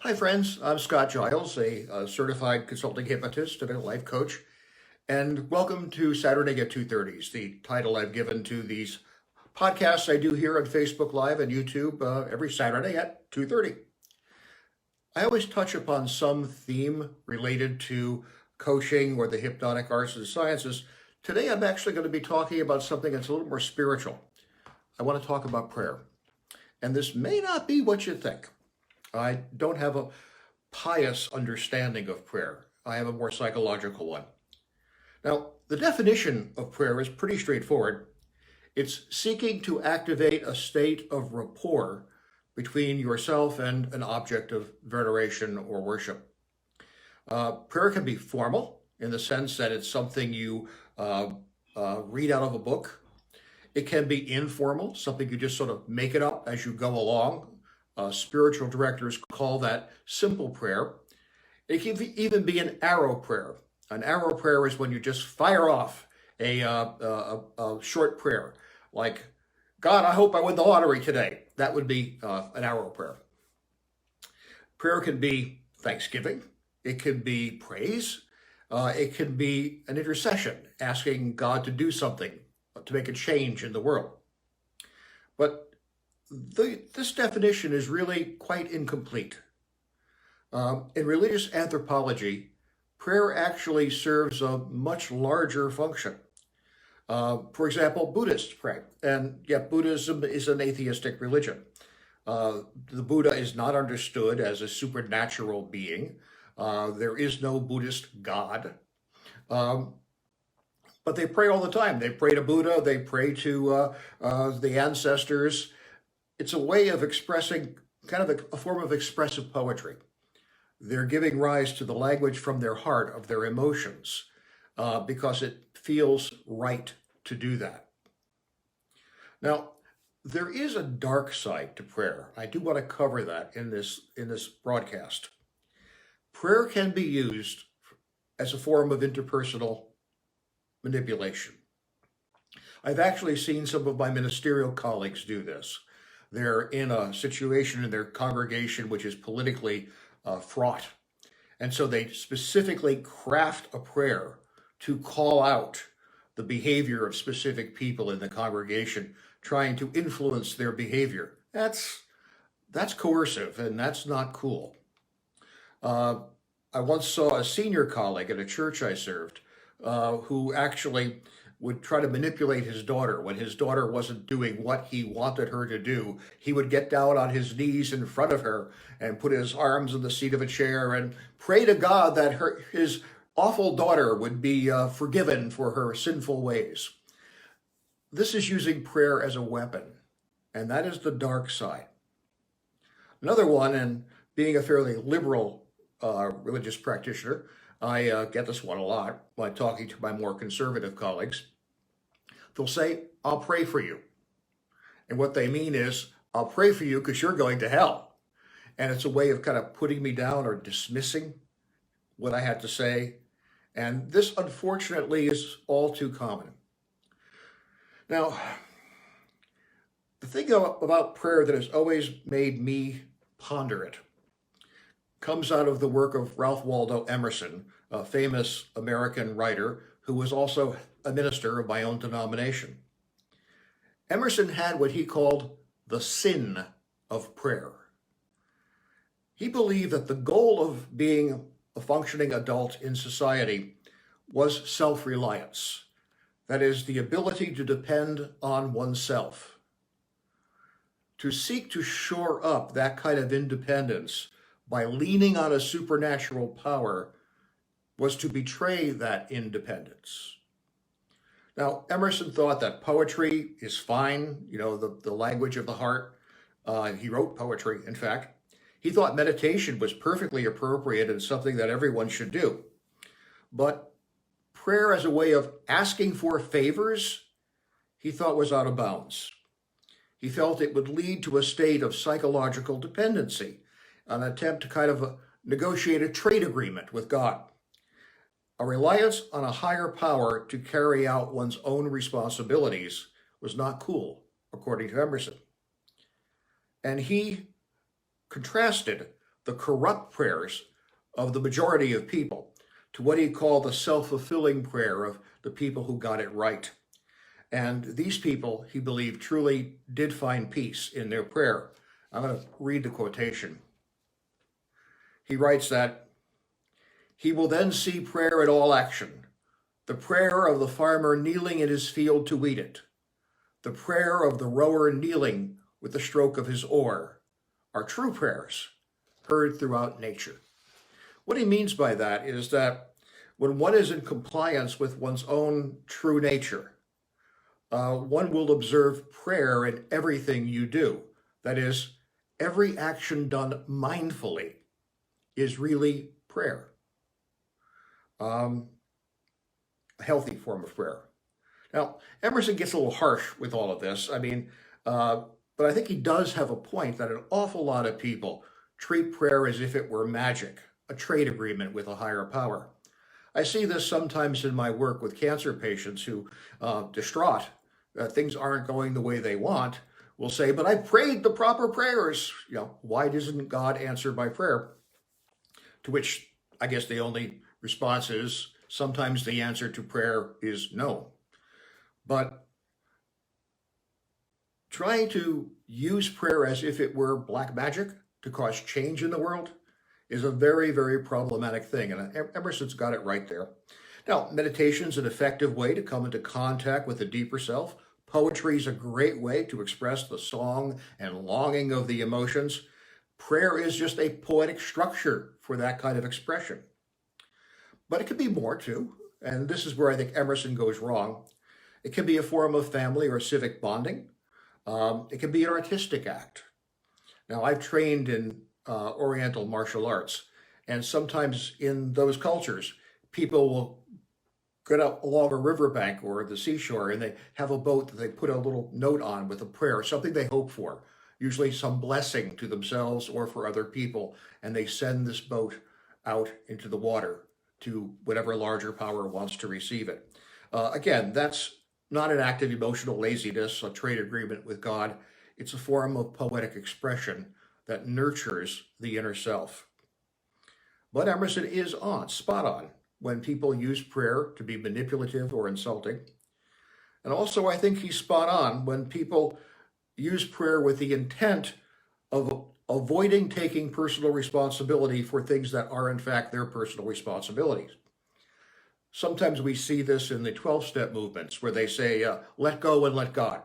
Hi, friends. I'm Scott Giles, a certified consulting hypnotist and a life coach. And welcome to Saturday at 2:30, the title I've given to these podcasts I do here on Facebook Live and YouTube every Saturday at 2:30. I always touch upon some theme related to coaching or the hypnotic arts and sciences. Today, I'm actually going to be talking about something that's a little more spiritual. I want to talk about prayer. And this may not be what you think. I don't have a pious understanding of prayer. I have a more psychological one. Now, the definition of prayer is pretty straightforward. It's seeking to activate a state of rapport between yourself and an object of veneration or worship. Prayer can be formal in the sense that it's something you read out of a book. It can be informal, something you just sort of make it up as you go along. Spiritual directors call that simple prayer. It can even be an arrow prayer. An arrow prayer is when you just fire off a short prayer, like, God, I hope I win the lottery today. That would be an arrow prayer. Prayer can be thanksgiving. It can be praise. It can be an intercession, asking God to do something, to make a change in the world. But this definition is really quite incomplete. In religious anthropology, prayer actually serves a much larger function. For example, Buddhists pray, and yet Buddhism is an atheistic religion. The Buddha is not understood as a supernatural being. There is no Buddhist God. But they pray all the time. They pray to Buddha, they pray to the ancestors. It's a way of expressing, kind of a form of expressive poetry. They're giving rise to the language from their heart, of their emotions, because it feels right to do that. Now, there is a dark side to prayer. I do want to cover that in this broadcast. Prayer can be used as a form of interpersonal manipulation. I've actually seen some of my ministerial colleagues do this. They're in a situation in their congregation which is politically fraught. And so they specifically craft a prayer to call out the behavior of specific people in the congregation, trying to influence their behavior. That's coercive, and that's not cool. I once saw a senior colleague at a church I served who actually would try to manipulate his daughter. When his daughter wasn't doing what he wanted her to do, he would get down on his knees in front of her and put his arms in the seat of a chair and pray to God that his awful daughter would be forgiven for her sinful ways. This is using prayer as a weapon, and that is the dark side. Another one, and being a fairly liberal religious practitioner, I get this one a lot by talking to my more conservative colleagues. They'll say, I'll pray for you. And what they mean is, I'll pray for you because you're going to hell. And it's a way of kind of putting me down or dismissing what I had to say. And this, unfortunately, is all too common. Now, the thing about prayer that has always made me ponder it comes out of the work of Ralph Waldo Emerson, a famous American writer who was also a minister of my own denomination. Emerson had what he called the sin of prayer. He believed that the goal of being a functioning adult in society was self-reliance. That is, the ability to depend on oneself. To seek to shore up that kind of independence by leaning on a supernatural power was to betray that independence. Now, Emerson thought that poetry is fine, the language of the heart. He wrote poetry, in fact. He thought meditation was perfectly appropriate and something that everyone should do. But prayer as a way of asking for favors, he thought was out of bounds. He felt it would lead to a state of psychological dependency, an attempt to kind of negotiate a trade agreement with God. A reliance on a higher power to carry out one's own responsibilities was not cool, according to Emerson. And he contrasted the corrupt prayers of the majority of people to what he called the self-fulfilling prayer of the people who got it right. And these people, he believed, truly did find peace in their prayer. I'm going to read the quotation. He writes that he will then see prayer in all action, the prayer of the farmer kneeling in his field to weed it, the prayer of the rower kneeling with the stroke of his oar, are true prayers heard throughout nature. What he means by that is that when one is in compliance with one's own true nature, one will observe prayer in everything you do. That is, every action done mindfully is really prayer. A healthy form of prayer. Now, Emerson gets a little harsh with all of this. But I think he does have a point that an awful lot of people treat prayer as if it were magic, a trade agreement with a higher power. I see this sometimes in my work with cancer patients who, distraught that things aren't going the way they want, will say, but I prayed the proper prayers. Why doesn't God answer my prayer? To which I guess the only response is, sometimes the answer to prayer is no. But trying to use prayer as if it were black magic to cause change in the world is a very, very problematic thing. And Emerson's got it right there. Now, meditation is an effective way to come into contact with the deeper self. Poetry is a great way to express the song and longing of the emotions. Prayer is just a poetic structure for that kind of expression. But it could be more too, and this is where I think Emerson goes wrong. It can be a form of family or civic bonding. It can be an artistic act. Now, I've trained in Oriental martial arts, and sometimes in those cultures, people will get up along a riverbank or the seashore, and they have a boat that they put a little note on with a prayer, something they hope for, usually some blessing to themselves or for other people, and they send this boat out into the water to whatever larger power wants to receive it. Again, that's not an act of emotional laziness, a trade agreement with God. It's a form of poetic expression that nurtures the inner self. But Emerson is spot on, when people use prayer to be manipulative or insulting. And also, I think he's spot on when people use prayer with the intent of avoiding taking personal responsibility for things that are in fact their personal responsibilities. Sometimes we see this in the 12-step movements where they say, let go and let God.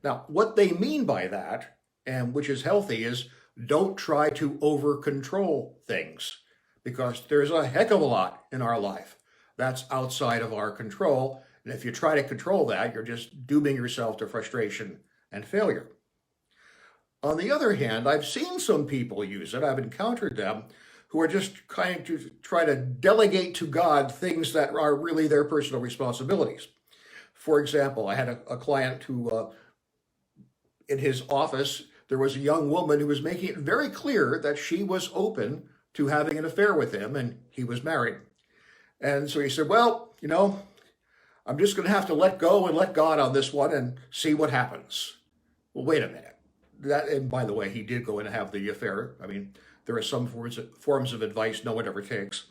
Now, what they mean by that, and which is healthy, is don't try to over-control things, because there's a heck of a lot in our life that's outside of our control. And if you try to control that, you're just dooming yourself to frustration and failure. On the other hand, I've seen some people use it. I've encountered them who are just trying to delegate to God things that are really their personal responsibilities. For example, I had a client who, in his office, there was a young woman who was making it very clear that she was open to having an affair with him, and he was married. And so he said, well, I'm just going to have to let go and let God on this one and see what happens. Well, wait a minute. And by the way, he did go and have the affair. There are some forms of advice no one ever takes.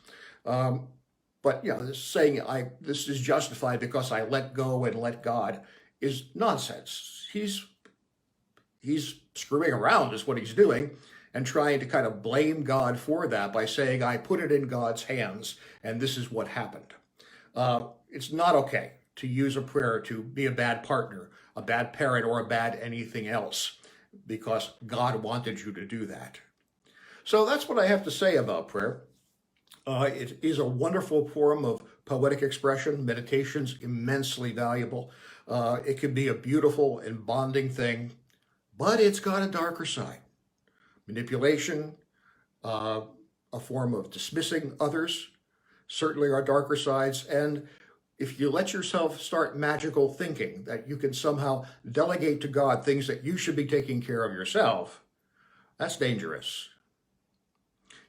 But this saying this is justified because I let go and let God is nonsense. He's screwing around is what he's doing, and trying to kind of blame God for that by saying, I put it in God's hands and this is what happened. It's not okay to use a prayer to be a bad partner, a bad parent, or a bad anything else, because God wanted you to do that. So that's what I have to say about prayer. It is a wonderful form of poetic expression. Meditation's immensely valuable. It can be a beautiful and bonding thing, but it's got a darker side. Manipulation, a form of dismissing others, certainly are darker sides. And if you let yourself start magical thinking that you can somehow delegate to God things that you should be taking care of yourself, that's dangerous.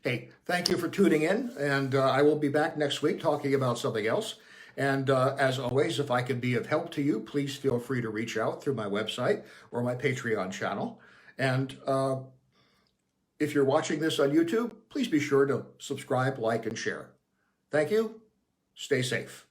Hey, thank you for tuning in, and I will be back next week talking about something else. And as always, if I can be of help to you, please feel free to reach out through my website or my Patreon channel. And If you're watching this on YouTube, please be sure to subscribe, like, and share. Thank you. Stay safe.